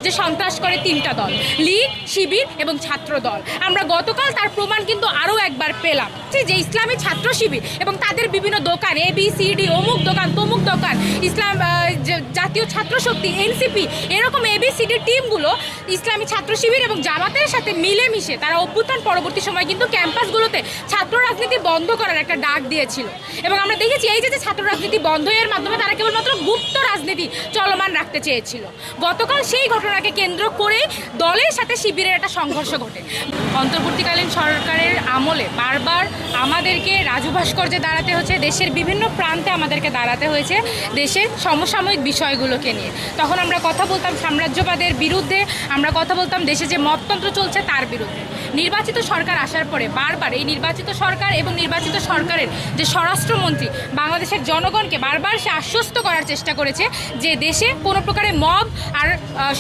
যে সন্ত্রাস করে তিনটা দল, লীগ, শিবির এবং ছাত্র দল। আমরা গতকাল তার প্রমাণ কিন্তু আরও একবার পেলাম যে ইসলামী ছাত্র শিবির এবং তাদের বিভিন্ন দোকান ABCD, অমুক দোকান তমুক দোকান, ইসলাম জাতীয় ছাত্র শক্তি NCP, এরকম ABCD টিমগুলো ইসলামী ছাত্র শিবির এবং জামাতের সাথে মিলেমিশে তারা অভ্যুত্থান পরবর্তী সময় কিন্তু ক্যাম্পাসগুলোতে ছাত্র রাজনীতি বন্ধ করার একটা ডাক দিয়েছিল। এবং আমরা দেখেছি এই যে ছাত্র রাজনীতি বন্ধ এর মাধ্যমে তারা কেবলমাত্র গুপ্ত রাজনীতি চলমান রাখতে চেয়েছিল। গতকাল সেই ঘটনাকে কেন্দ্র করেই দলের সাথে শিবিরের একটা সংঘর্ষ ঘটে। অন্তর্বর্তীকালীন সরকারের আমলে বারবার আমাদেরকে রাজু ভাস্কর্যে দাঁড়াতে হচ্ছে, দেশের বিভিন্ন প্রান্তে আমাদেরকে দাঁড়াতে হয়েছে দেশের সমসাময়িক বিষয়গুলোকে নিয়ে। তখন আমরা কথা বলতাম সাম্রাজ্যবাদের বিরুদ্ধে, আমরা কথা বলতাম দেশে যে মততন্ত্র চলছে তার বিরুদ্ধে। নির্বাচিত সরকার আসার পরে বারবার এই নির্বাচিত সরকার এবং নির্বাচিত সরকারের যে স্বরাষ্ট্রমন্ত্রী বাংলাদেশের জনগণকে বারবার সে আশ্বস্ত করার চেষ্টা করেছে যে দেশে কোনো প্রকারের মব আর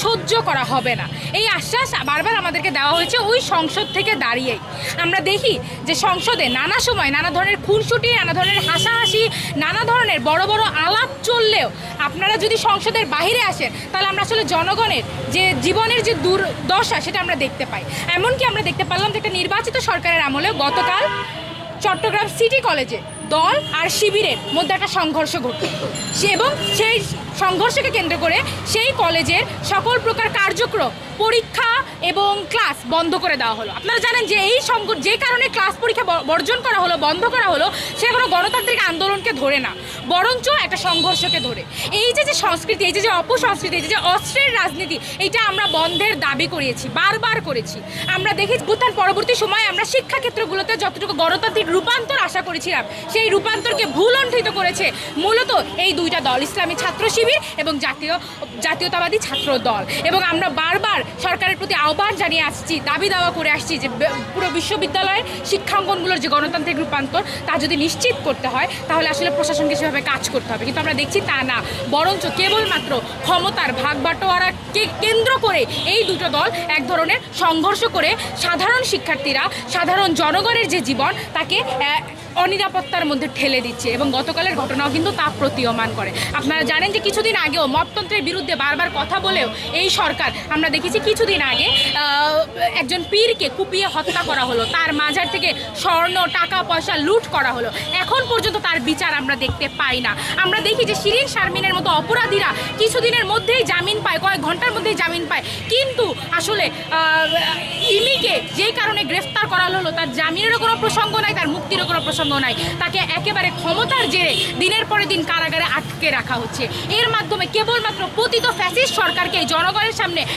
সহ্য করা হবে না। এই আশ্বাস বারবার আমাদেরকে দেওয়া হয়েছে ওই সংসদ থেকে দাঁড়িয়েই। আমরা দেখি যে সংসদে নানা সময় নানা ধরনের খুনসুটি, নানা ধরনের হাসাহাসি, নানা ধরনের বড় বড় আলাপ চললেও আপনারা যদি সংসদের বাইরে আসেন তাহলে আমরা আসলে জনগণের যে জীবনের যে দুর্দশা সেটা আমরা দেখতে পাই। এমনকি আমরা দেখতে পারলাম যে একটা নির্বাচিত সরকারের আমলে গতকাল চট্টগ্রাম সিটি কলেজে দল আর শিবিরের মধ্যে একটা সংঘর্ষ ঘটে এবং সেই সংঘর্ষকে কেন্দ্র করে সেই কলেজের সকল প্রকার কার্যক্রম, পরীক্ষা এবং ক্লাস বন্ধ করে দেওয়া হলো। আপনারা জানেন যে এই যে কারণে ক্লাস পরীক্ষা বর্জন করা হলো, বন্ধ করা হলো, সে কোনো গণতান্ত্রিক আন্দোলনকে ধরে না, বরঞ্চ একটা সংঘর্ষকে ধরে। এই যে সংস্কৃতি, এই যে অপসংস্কৃতি, এই যে অস্ত্রের রাজনীতি, এটা আমরা বন্ধের দাবি করিয়েছি, বারবার করেছি। আমরা দেখি অভ্যুত্থান পরবর্তী সময়ে আমরা শিক্ষাক্ষেত্রগুলোতে যতটুকু গণতান্ত্রিক রূপান্তর আশা করেছিলাম সেই রূপান্তরকে ভুলণ্ঠিত করেছে মূলত এই দুইটা দল, ইসলামী ছাত্র শিবির এবং জাতীয়তাবাদী ছাত্র দল। এবং আমরা বারবার সরকারের প্রতি আহ্বান জানিয়ে আসছি, দাবি দাওয়া করে আসছি যে পুরো বিশ্ববিদ্যালয়ের শিক্ষাঙ্গনগুলোর যে গণতান্ত্রিক রূপান্তর তা যদি নিশ্চিত করতে হয় তাহলে আসলে প্রশাসনকে সেভাবে কাজ করতে হবে। কিন্তু আমরা দেখছি তা না, বরঞ্চ কেবলমাত্র ক্ষমতার ভাগ বাটোয়ারাকে কেন্দ্র করে এই দুটো দল এক ধরনের সংঘর্ষ করে সাধারণ শিক্ষার্থীরা, সাধারণ জনগণের যে জীবন তাকে অনিরাপত্তার মধ্যে ঠেলে দিচ্ছে। এবং গতকালের ঘটনাও কিন্তু তা প্রতীয়মান করে। আপনারা জানেন যে কিছুদিন আগেও মততন্ত্রের বিরুদ্ধে বারবার কথা বলেও এই সরকার, আমরা দেখেছি কিছুদিন আগে একজন পীরকে কুপিয়ে হত্যা করা হলো, তার মাজার থেকে স্বর্ণ টাকা পয়সা লুট করা হলো, এখন পর্যন্ত তার বিচার আমরা দেখতে পাই না। আমরা দেখি যে শিরিন শারমিনের মতো অপরাধীরা কিছুদিনের মধ্যেই জামিন পায়, কয়েক ঘন্টার মধ্যেই জামিন পায়, কিন্তু আসলে ইমিকে যেই কারণে গ্রেফতার করা হলো তার জামিনেরও কোনো প্রসঙ্গ নাই, তার মুক্তিরও কোনো প্রসঙ্গ নাই, তাকে একেবারে ক্ষমতার জেরে দিনের পরে দিন কারাগারে আটকে রাখা হচ্ছে। এর মাধ্যমে কেবলমাত্র পতিত ফ্যাসিস্ট সরকারকে জনগণের সামনে